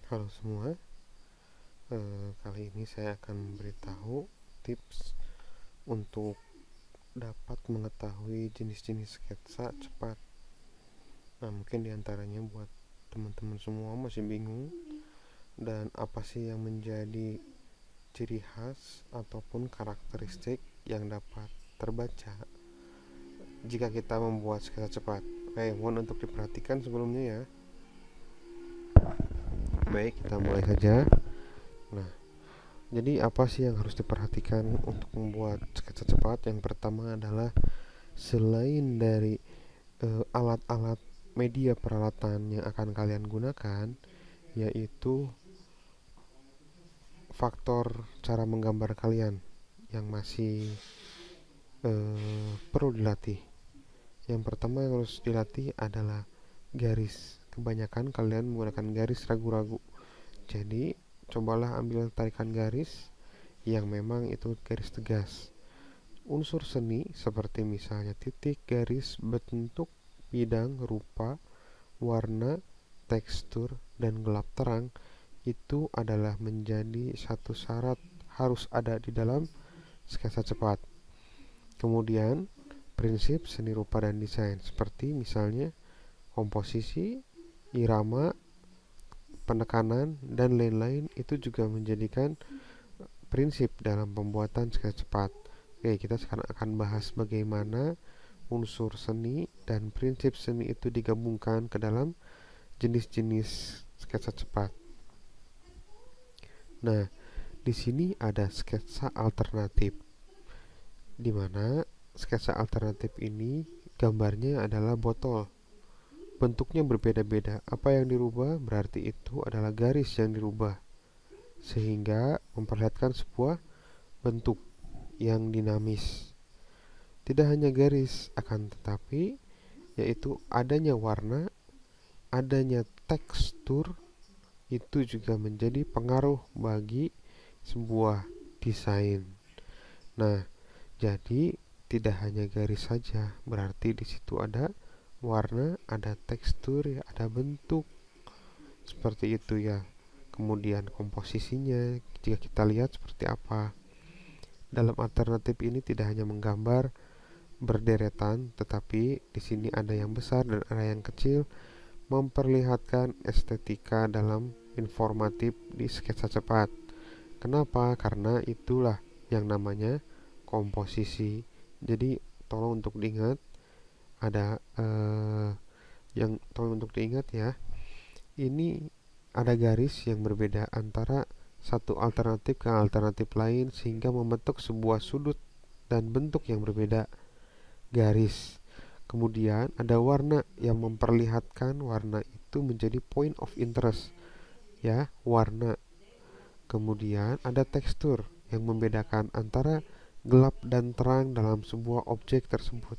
Halo semua, kali ini saya akan memberitahu tips untuk dapat mengetahui jenis-jenis sketsa cepat. Nah, mungkin diantaranya buat teman-teman semua masih bingung dan apa sih yang menjadi ciri khas ataupun karakteristik yang dapat terbaca jika kita membuat sketsa cepat. Oke, mohon untuk diperhatikan sebelumnya ya. Baik, kita mulai saja. Nah, jadi apa sih yang harus diperhatikan untuk membuat sketsa cepat? Yang pertama adalah selain dari alat-alat media peralatan yang akan kalian gunakan, yaitu faktor cara menggambar kalian yang masih perlu dilatih. Yang pertama yang harus dilatih adalah garis. Kebanyakan kalian menggunakan garis ragu-ragu. Jadi cobalah ambil tarikan garis yang memang itu garis tegas. Unsur seni seperti misalnya titik, garis, bentuk, bidang, rupa, warna, tekstur, dan gelap terang itu adalah menjadi satu syarat harus ada di dalam sketsa cepat. Kemudian, prinsip seni rupa dan desain seperti misalnya komposisi, irama, penekanan, dan lain-lain itu juga menjadikan prinsip dalam pembuatan sketsa cepat. Oke, kita sekarang akan bahas bagaimana unsur seni dan prinsip seni itu digabungkan ke dalam jenis-jenis sketsa cepat. Nah, di sini ada sketsa alternatif, di mana sketsa alternatif ini gambarnya adalah botol. Bentuknya berbeda-beda. Apa yang dirubah berarti itu adalah garis yang dirubah, sehingga memperlihatkan sebuah bentuk yang dinamis. Tidak hanya garis, akan tetapi yaitu adanya warna, adanya tekstur itu juga menjadi pengaruh bagi sebuah desain. Nah, jadi tidak hanya garis saja, berarti di situ ada warna, ada tekstur, ada bentuk seperti itu ya. Kemudian komposisinya jika kita lihat seperti apa. Dalam alternatif ini tidak hanya menggambar berderetan, tetapi di sini ada yang besar dan ada yang kecil, memperlihatkan estetika dalam informatif di sketsa cepat. Kenapa? Karena itulah yang namanya komposisi. Jadi tolong untuk diingat, ada yang tolong untuk diingat ya. Ini ada garis yang berbeda antara satu alternatif ke alternatif lain sehingga membentuk sebuah sudut dan bentuk yang berbeda. Garis. Kemudian ada warna yang memperlihatkan warna itu menjadi point of interest ya, warna. Kemudian ada tekstur yang membedakan antara gelap dan terang dalam sebuah objek tersebut.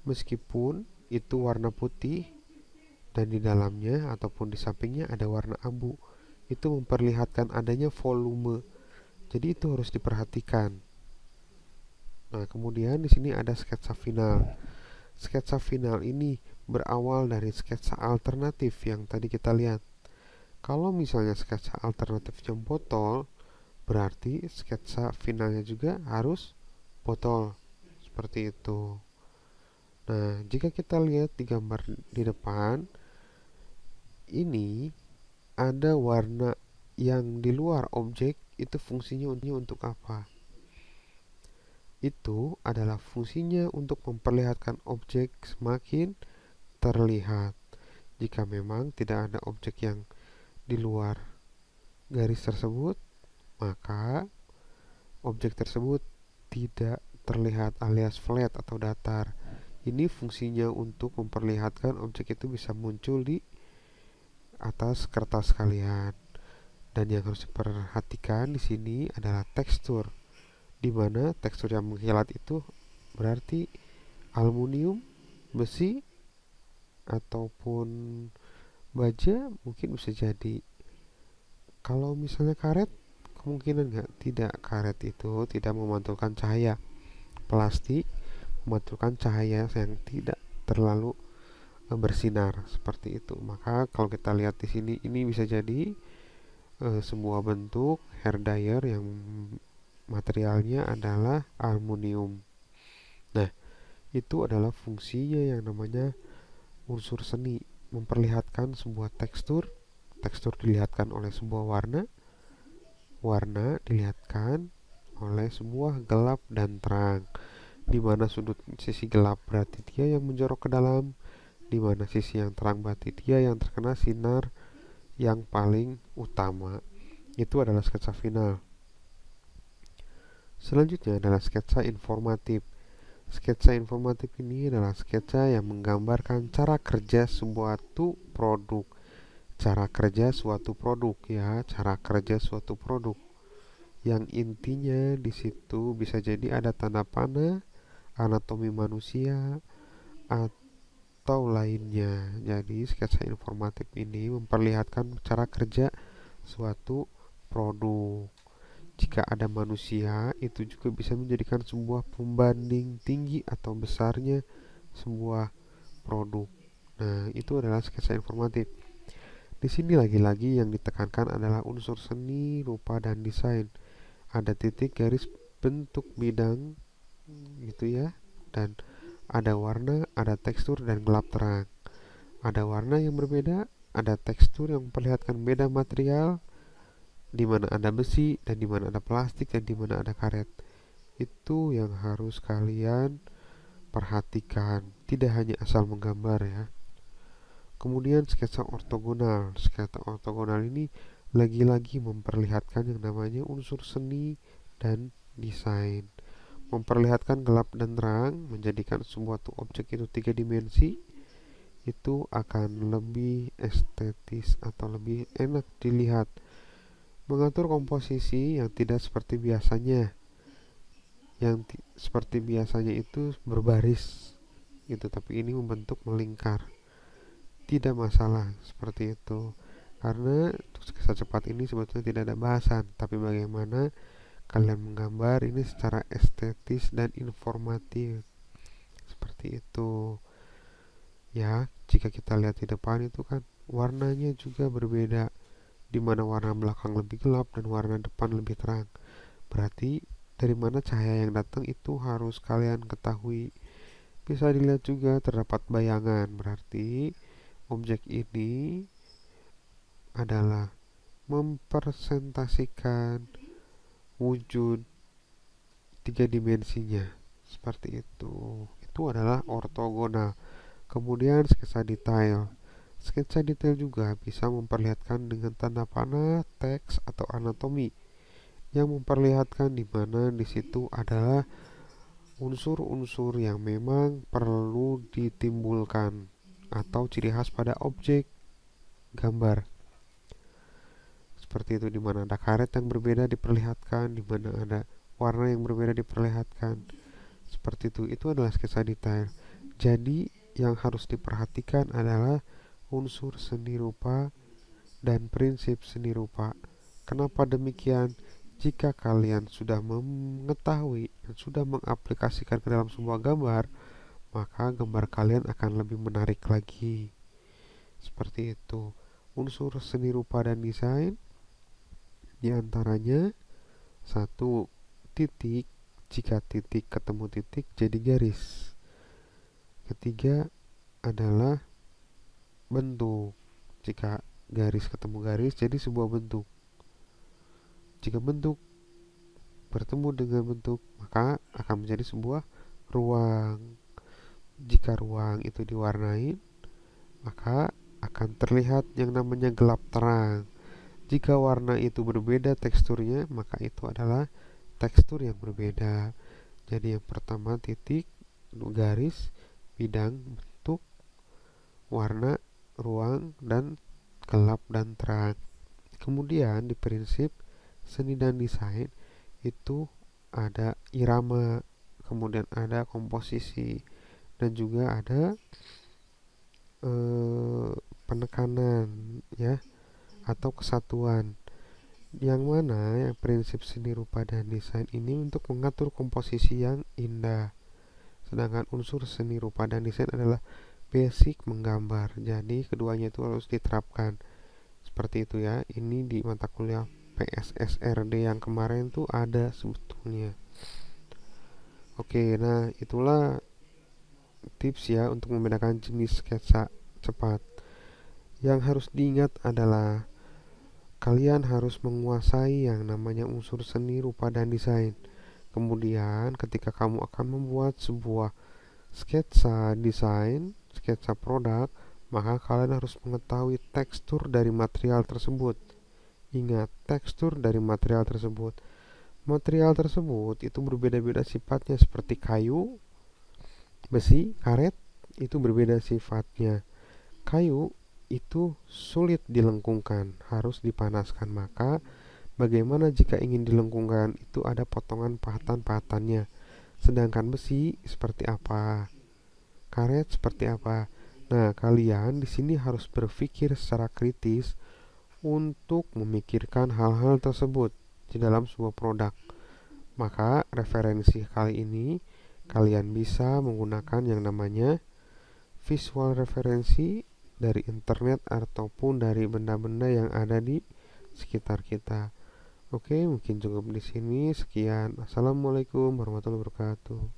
Meskipun itu warna putih dan di dalamnya ataupun di sampingnya ada warna abu, itu memperlihatkan adanya volume. Jadi itu harus diperhatikan. Nah, kemudian di sini ada sketsa final. Sketsa final ini berawal dari sketsa alternatif yang tadi kita lihat. Kalau misalnya sketsa alternatifnya botol, berarti sketsa finalnya juga harus botol. Seperti itu. Nah, jika kita lihat di gambar di depan, ini ada warna yang di luar objek, itu fungsinya untuk apa? Itu adalah fungsinya untuk memperlihatkan objek semakin terlihat. Jika memang tidak ada objek yang di luar garis tersebut, maka objek tersebut tidak terlihat alias flat atau datar. Ini fungsinya untuk memperlihatkan objek itu bisa muncul di atas kertas kalian. Dan yang harus diperhatikan di sini adalah tekstur, di mana tekstur yang mengkilat itu berarti aluminium, besi, ataupun baja mungkin bisa jadi. Kalau misalnya karet, kemungkinan nggak, tidak, karet itu tidak memantulkan cahaya. Plastik memantulkan cahaya yang tidak terlalu bersinar seperti itu. Maka kalau kita lihat di sini, ini bisa jadi sebuah bentuk hair dryer yang materialnya adalah aluminium. Nah, itu adalah fungsinya yang namanya unsur seni, memperlihatkan sebuah tekstur. Tekstur dilihatkan oleh sebuah warna, warna dilihatkan oleh sebuah gelap dan terang, di mana sudut sisi gelap berarti dia yang menjorok ke dalam, di mana sisi yang terang berarti dia yang terkena sinar yang paling utama. Itu adalah sketsa final. Selanjutnya adalah sketsa informatif. Sketsa informatif ini adalah sketsa yang menggambarkan cara kerja suatu produk. Cara kerja suatu produk ya, cara kerja suatu produk. Yang intinya di situ bisa jadi ada tanda panah, anatomi manusia, atau lainnya. Jadi sketsa informatif ini memperlihatkan cara kerja suatu produk. Jika ada manusia, itu juga bisa menjadikan sebuah pembanding tinggi atau besarnya sebuah produk. Nah, itu adalah sketsa informatif. Di sini lagi-lagi yang ditekankan adalah unsur seni, rupa, dan desain. Ada titik, garis, bentuk, bidang, gitu ya. Dan ada warna, ada tekstur, dan gelap terang. Ada warna yang berbeda, ada tekstur yang memperlihatkan beda material, di mana ada besi dan di mana ada plastik dan di mana ada karet. Itu yang harus kalian perhatikan, tidak hanya asal menggambar ya. Kemudian sketsa ortogonal. Sketsa ortogonal ini lagi-lagi memperlihatkan yang namanya unsur seni dan desain. Memperlihatkan gelap dan terang, menjadikan sebuah objek itu 3 dimensi, itu akan lebih estetis atau lebih enak dilihat. Mengatur komposisi yang tidak seperti biasanya. Yang seperti biasanya itu berbaris gitu, tapi ini membentuk melingkar. Tidak masalah seperti itu, karena sketsa cepat ini sebetulnya tidak ada bahasan, tapi bagaimana kalian menggambar ini secara estetis dan informatif. Seperti itu ya. Jika kita lihat di depan itu kan warnanya juga berbeda, di mana warna belakang lebih gelap dan warna depan lebih terang. Berarti dari mana cahaya yang datang itu harus kalian ketahui. Bisa dilihat juga terdapat bayangan, berarti objek ini adalah mempresentasikan wujud 3 dimensinya. Seperti itu. Itu adalah ortogonal. Kemudian sketsa detail. Sketsa detail juga bisa memperlihatkan dengan tanda panah, teks, atau anatomi, yang memperlihatkan di mana di situ adalah unsur-unsur yang memang perlu ditimbulkan atau ciri khas pada objek gambar. Seperti itu, di mana ada karet yang berbeda diperlihatkan, di mana ada warna yang berbeda diperlihatkan. Seperti itu adalah sketsa detail. Jadi yang harus diperhatikan adalah unsur seni rupa dan prinsip seni rupa. Kenapa demikian? Jika kalian sudah mengetahui dan sudah mengaplikasikan ke dalam sebuah gambar, maka gambar kalian akan lebih menarik lagi. Seperti itu. Unsur seni rupa dan desain diantaranya: 1. Titik. Jika titik ketemu titik jadi garis. Ketiga adalah bentuk. Jika garis ketemu garis jadi sebuah bentuk. Jika bentuk bertemu dengan bentuk, maka akan menjadi sebuah ruang. Jika ruang itu diwarnai, maka akan terlihat yang namanya gelap terang. Jika warna itu berbeda teksturnya, maka itu adalah tekstur yang berbeda. Jadi yang pertama titik, garis, bidang, bentuk, warna, ruang, dan gelap dan terang. Kemudian di prinsip seni dan desain itu ada irama, kemudian ada komposisi, dan juga ada penekanan ya, atau kesatuan. Yang mana ya, prinsip seni rupa dan desain ini untuk mengatur komposisi yang indah, sedangkan unsur seni rupa dan desain adalah basic menggambar. Jadi keduanya itu harus diterapkan. seperti itu ya. Ini di mata kuliah PSSRD yang kemarin tuh ada sebetulnya. Oke, nah itulah tips ya untuk membedakan jenis sketsa cepat. Yang harus diingat adalah kalian harus menguasai yang namanya unsur seni, rupa, dan desain. Kemudian ketika kamu akan membuat sebuah sketsa desain, sketsa produk, maka kalian harus mengetahui tekstur dari material tersebut. Ingat, tekstur dari material tersebut. Material tersebut itu berbeda-beda sifatnya seperti kayu, besi, karet, itu berbeda sifatnya. Kayu itu sulit dilengkungkan, harus dipanaskan. Maka bagaimana jika ingin dilengkungkan? Itu ada potongan pahatan-pahatannya. Sedangkan besi seperti apa? Karet seperti apa? Nah, kalian di sini harus berpikir secara kritis untuk memikirkan hal-hal tersebut di dalam sebuah produk. Maka referensi kali ini kalian bisa menggunakan yang namanya visual referensi dari internet ataupun dari benda-benda yang ada di sekitar kita. Oke, mungkin cukup di sini. Sekian. Assalamualaikum warahmatullahi wabarakatuh.